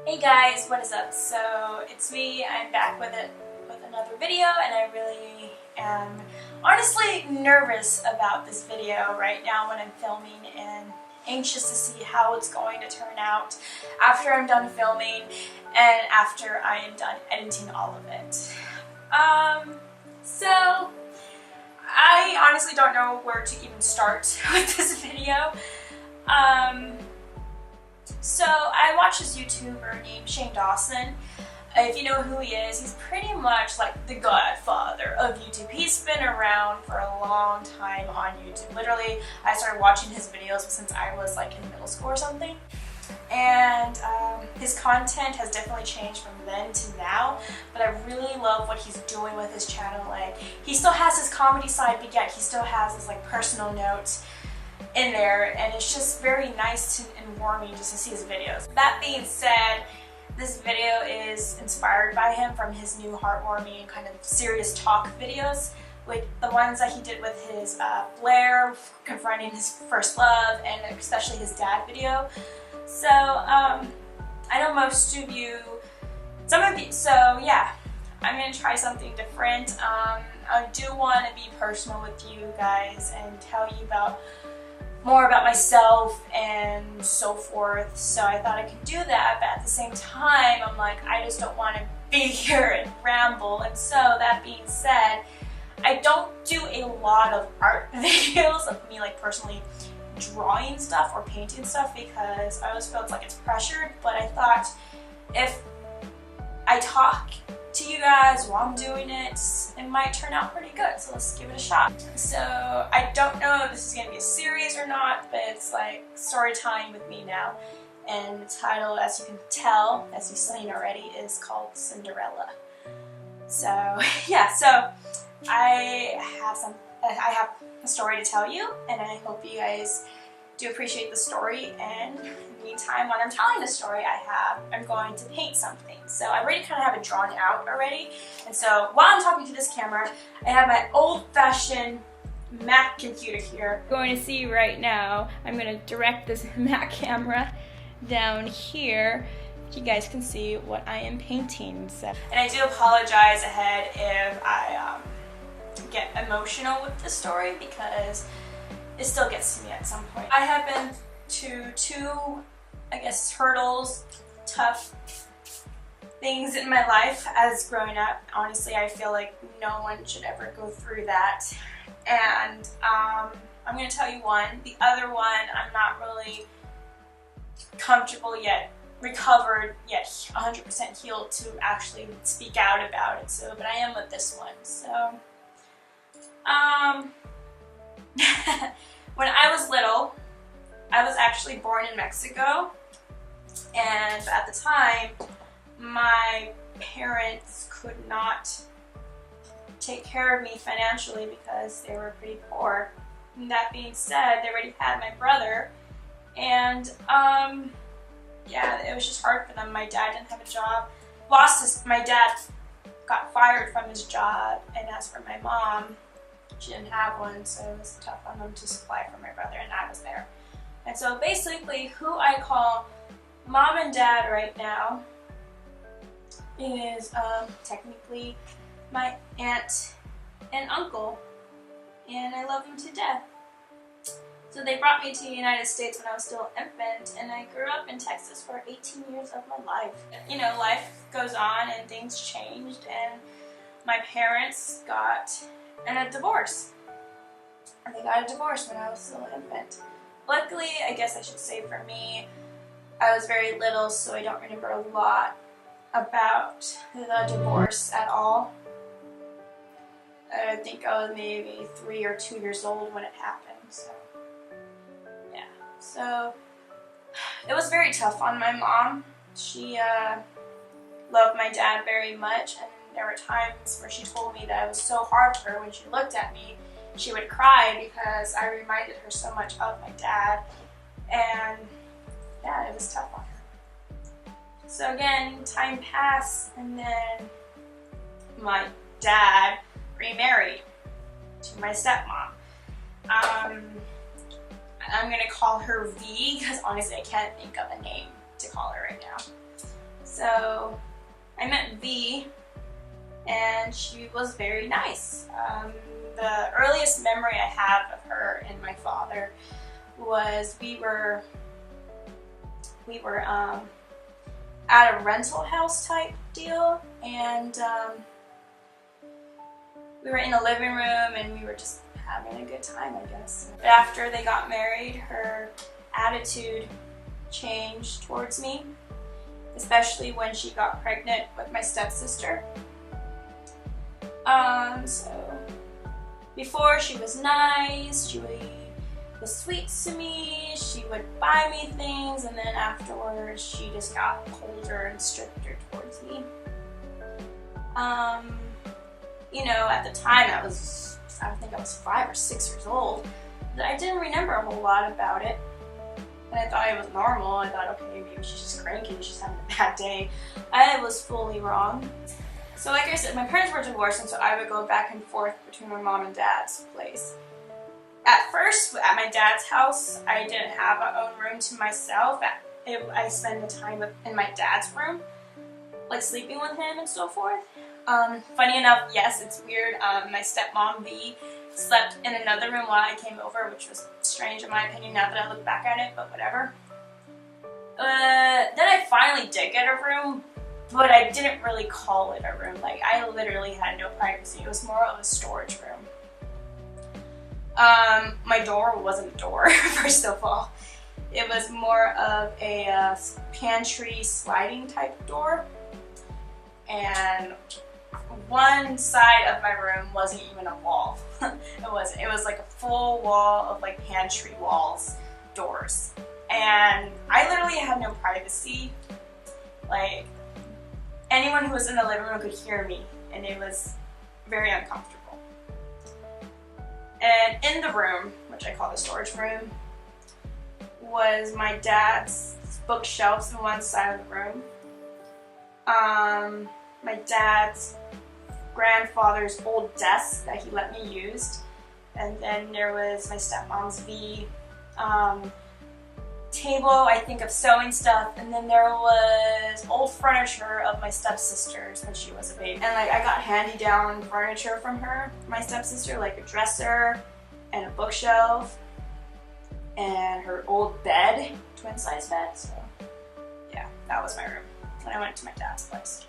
Hey guys, what is up? So it's me. I'm back with another video, and I really am honestly nervous about this video right now when I'm filming and anxious to see how it's going to turn out after I'm done filming and after I am done editing all of it. So I honestly don't know where to even start with this video. So I watched this YouTuber named Shane Dawson. If you know who he is, he's pretty much like the godfather of YouTube. He's been around for a long time on YouTube. Literally, I started watching his videos since I was like in middle school or something. And his content has definitely changed from then to now, but I really love what he's doing with his channel. Like, he still has his comedy side, but yet he still has his like personal notes in there, and it's just very nice and warming just to see his videos. That being said, this video is inspired by him from his new heartwarming kind of serious talk videos, with the ones that he did with his Blair confronting his first love, and especially his dad video. So I know most of you, so yeah, I'm gonna try something different. I do want to be personal with you guys and tell you more about myself and so forth, so I thought I could do that, but at the same time I'm like, I just don't want to be here and ramble. And so that being said, I don't do a lot of art videos of me like personally drawing stuff or painting stuff, because I always felt like it's pressured, but I thought if I talk to you guys while I'm doing it, it might turn out pretty good, so let's give it a shot. So I don't know if this is going to be a series or not, but it's like story time with me now, and the title, as you can tell, as you've seen already, is called Cinderella. So yeah, so I have a story to tell you, and I hope you guys do appreciate the story. And in the meantime, when I'm telling the story, I'm going to paint something. So I already kind of have it drawn out already. And so while I'm talking to this camera, I have my old-fashioned Mac computer here. You're going to see right now, I'm going to direct this Mac camera down here. You guys can see what I am painting. So, and I do apologize ahead if I get emotional with the story, because it still gets to me at some point. I have been to two, I guess, hurdles, tough things in my life as growing up. Honestly, I feel like no one should ever go through that. And I'm going to tell you one. The other one, I'm not really comfortable yet, recovered yet, 100% healed to actually speak out about it. So, but I am with this one. So, when I was little, I was actually born in Mexico, and at the time, my parents could not take care of me financially because they were pretty poor. And that being said, they already had my brother, and yeah, it was just hard for them. My dad didn't have a job. My dad got fired from his job, and as for my mom, she didn't have one, so it was tough on them to supply for my brother, and I was there. And so basically, who I call mom and dad right now is technically my aunt and uncle, and I love them to death. So they brought me to the United States when I was still an infant, and I grew up in Texas for 18 years of my life. You know, life goes on and things changed, and my parents got a divorce. And they got a divorce when I was still an infant. Luckily, I guess I should say for me, I was very little, so I don't remember a lot about the divorce at all. I think I was maybe 3 or 2 years old when it happened, so yeah. So it was very tough on my mom. She loved my dad very much, and there were times where she told me that it was so hard for her when she looked at me. She would cry because I reminded her so much of my dad, and yeah, it was tough on her. So again, time passed, and then my dad remarried to my stepmom. I'm gonna call her V, because honestly I can't think of a name to call her right now. So I met V, and she was very nice. The earliest memory I have of her and my father was we were at a rental house type deal, and we were in a living room and we were just having a good time, I guess. But after they got married, her attitude changed towards me, especially when she got pregnant with my stepsister. So before, she was nice, she was sweet to me, she would buy me things, and then afterwards she just got colder and stricter towards me. You know, at the time I think I was 5 or 6 years old, but I didn't remember a whole lot about it. And I thought it was normal. I thought, okay, maybe she's just cranky, she's having a bad day. I was fully wrong. So like I said, my parents were divorced, and so I would go back and forth between my mom and dad's place. At first, at my dad's house, I didn't have my own room to myself. I spent the time in my dad's room, like sleeping with him and so forth. Funny enough, yes, it's weird. My stepmom, V, slept in another room while I came over, which was strange in my opinion now that I look back at it, but whatever. Then I finally did get a room, but I didn't really call it a room. Like, I literally had no privacy. It was more of a storage room. My door wasn't a door, first of all. It was more of a pantry sliding type door. And one side of my room wasn't even a wall. It was like a full wall of like pantry walls, doors. And I literally had no privacy. Like, anyone who was in the living room could hear me, and it was very uncomfortable. And in the room, which I call the storage room, was my dad's bookshelves on one side of the room. My dad's grandfather's old desk that he let me use. And then there was my stepmom's V table, I think, of sewing stuff. And then there was old furniture of my stepsister's when she was a baby. And like, I got hand-me-down furniture from her, my stepsister, like a dresser and a bookshelf and her old bed, twin-size bed. So yeah, that was my room when I went to my dad's place.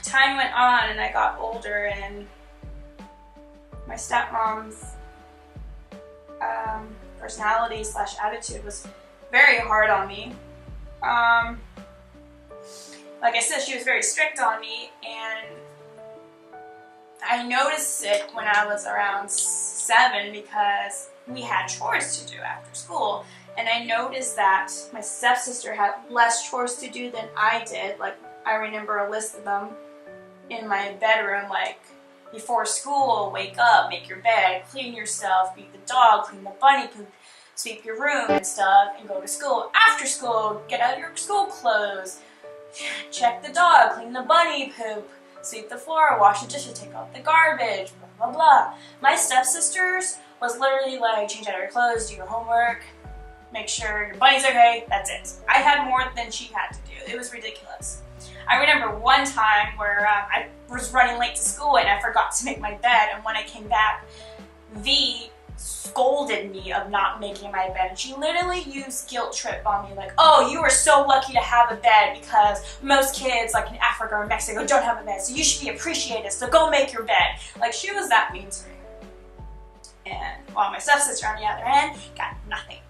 Time went on and I got older, and my stepmom's personality / attitude was very hard on me. Like I said, she was very strict on me, and I noticed it when I was around 7 because we had chores to do after school. And I noticed that my stepsister had less chores to do than I did. Like, I remember a list of them in my bedroom, like, before school, wake up, make your bed, clean yourself, feed the dog, clean the bunny poop, sweep your room and stuff, and go to school. After school, get out your school clothes, check the dog, clean the bunny poop, sweep the floor, wash the dishes, take out the garbage, blah, blah, blah. My stepsisters was literally like, change out your clothes, do your homework, make sure your bunny's okay, that's it. I had more than she had to do. It was ridiculous. I remember one time where I was running late to school and I forgot to make my bed, and when I came back, V scolded me of not making my bed, and she literally used guilt trip on me, like, oh, you are so lucky to have a bed because most kids, like in Africa or Mexico, don't have a bed, so you should be appreciated, so go make your bed. Like, she was that mean to me. And while my stepsister, on the other hand, got nothing.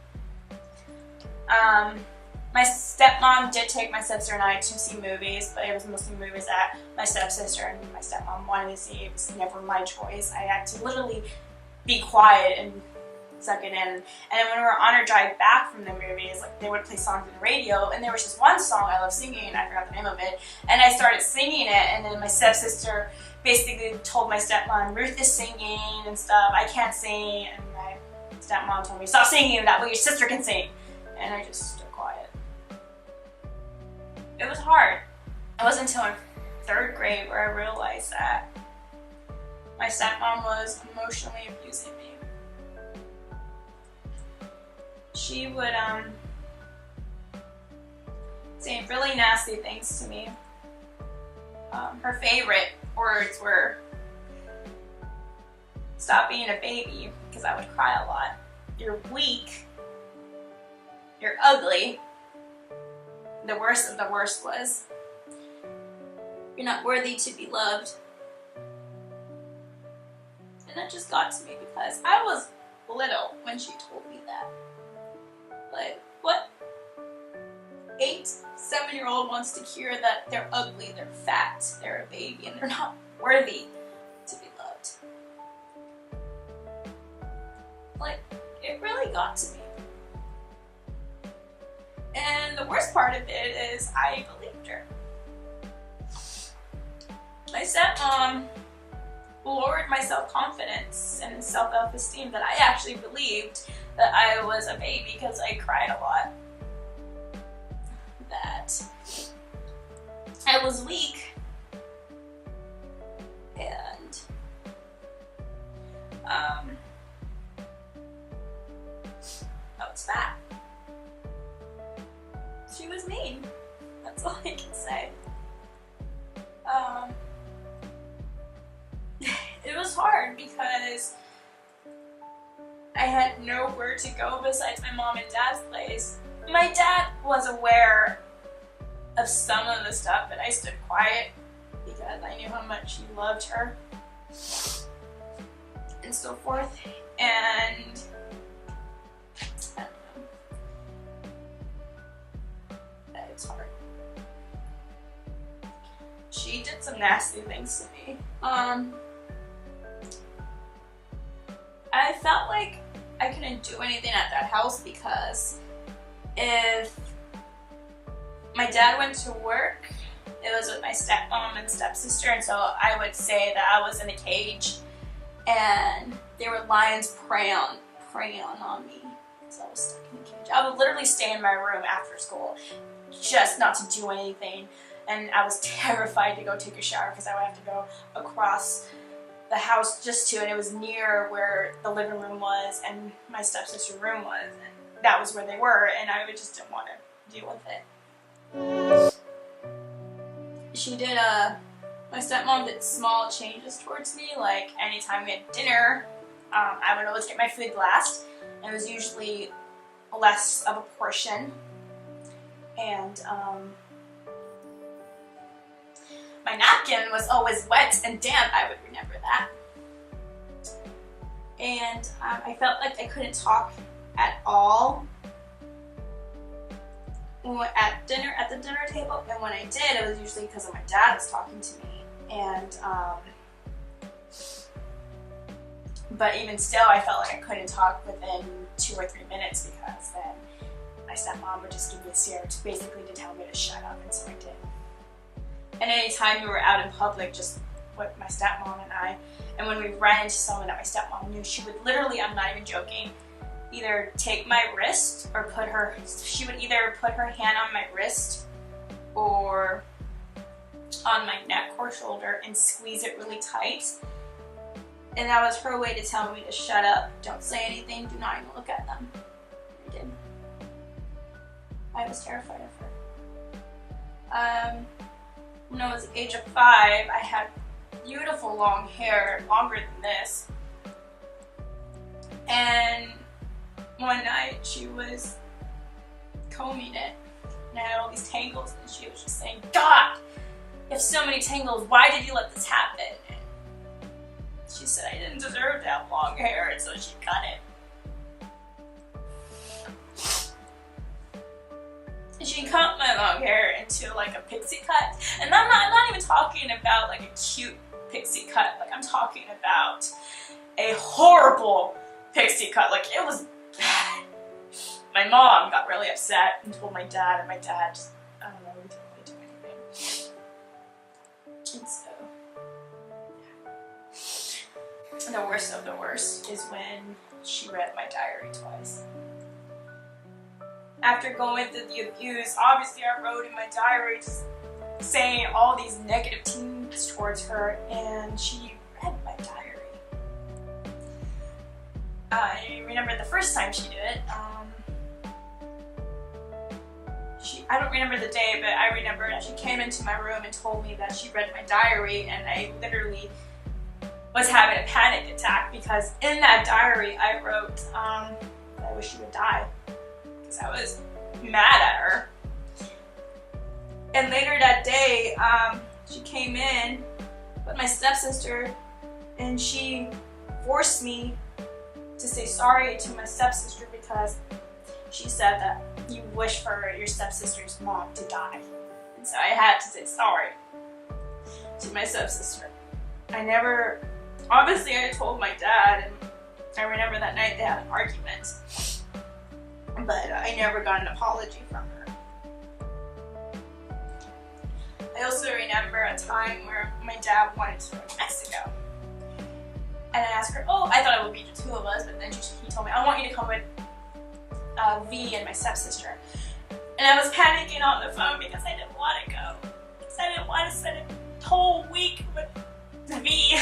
My stepmom did take my stepsister and I to see movies, but it was mostly movies that my stepsister and my stepmom wanted to see. It was never my choice. I had to literally be quiet and suck it in. And then when we were on our drive back from the movies, like, they would play songs on the radio, and there was just one song I love singing, and I forgot the name of it, and I started singing it, and then my stepsister basically told my stepmom, Ruth is singing and stuff, I can't sing, and my stepmom told me, stop singing, that way your sister can sing. And I just stood quiet. It was hard. It wasn't until in 3rd grade where I realized that my stepmom was emotionally abusing me. She would saying really nasty things to me. Her favorite words were, "Stop being a baby," because I would cry a lot. "You're weak. You're ugly." The worst of the worst was, "You're not worthy to be loved." And that just got to me because I was little when she told me that. Like, what 8, 7-year-old wants to hear that they're ugly, they're fat, they're a baby, and they're not worthy to be loved? Like, it really got to me. And the worst part of it is I believed her. My stepmom lowered my self-confidence and self-esteem that I actually believed that I was a baby because I cried a lot. That I was weak and I was fat. She was mean. That's all I can say. It was hard because I had nowhere to go besides my mom and dad's place. My dad was aware of some of the stuff, but I stood quiet because I knew how much he loved her and so forth. And I don't know. It's hard. She did some nasty things to me. I felt like I couldn't do anything at that house because if my dad went to work, it was with my stepmom and stepsister, and so I would say that I was in a cage and there were lions preying on me because I was stuck in a cage. I would literally stay in my room after school just not to do anything, and I was terrified to go take a shower because I would have to go across the house just to, and it was near where the living room was and my stepsister's room was, and that was where they were, and I just didn't want to deal with it. She did my stepmom did small changes towards me, like anytime we had dinner, I would always get my food last, and it was usually less of a portion, and my napkin was always wet and damp. I would remember that. And I felt like I couldn't talk at all at the dinner table, and when I did, it was usually because my dad was talking to me. And but even still, I felt like I couldn't talk within 2 or 3 minutes because then my stepmom would just give me a stare basically to tell me to shut up, and so I did. And anytime we were out in public, just with my stepmom and I, and when we ran into someone that my stepmom knew, she would literally, I'm not even joking, either take my wrist or she would either put her hand on my wrist or on my neck or shoulder and squeeze it really tight. And that was her way to tell me to shut up, don't say anything, do not even look at them. I did. I was terrified of her. When I was the age of 5, I had beautiful long hair, longer than this. And one night she was combing it, and I had all these tangles, and she was just saying, "God, you have so many tangles, why did you let this happen?" And she said I didn't deserve to have long hair, and so she cut it. She cut my long hair into like a pixie cut, and I'm not even talking about like a cute pixie cut. Like I'm talking about a horrible pixie cut. Like it was bad. My mom got really upset and told my dad, and my dad just, I don't know, we didn't really do anything. And so, yeah. And the worst of the worst is when she read my diary twice. After going through the abuse, obviously I wrote in my diary just saying all these negative things towards her, and she read my diary. I remember the first time she did it, I don't remember the day, but I remember that she came into my room and told me that she read my diary, and I literally was having a panic attack because in that diary I wrote that I wish she would die because I was mad at her. And later that day, she came in with my stepsister, and she forced me to say sorry to my stepsister because she said that you wish for your stepsister's mom to die. And so I had to say sorry to my stepsister. Obviously I told my dad, and I remember that night they had an argument, but I never got an apology from her. I also remember a time where my dad wanted to go to Mexico. And I asked her, oh, I thought it would be the two of us, but then he told me, I want you to come with V and my stepsister. And I was panicking on the phone because I didn't want to go. Because I didn't want to spend a whole week with V.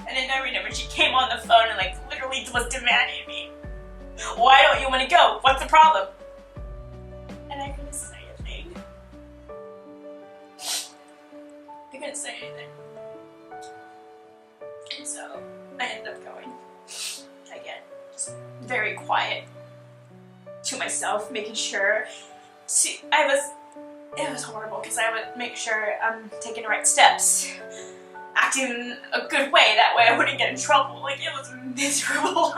And then I remember she came on the phone and like literally was demanding me, why don't you want to go? What's the problem? And I couldn't say a thing. I couldn't say anything. And so I ended up going. Again, just very quiet to myself, making sure it was horrible because I would make sure I'm taking the right steps, acting a good way, that way I wouldn't get in trouble. Like, it was miserable.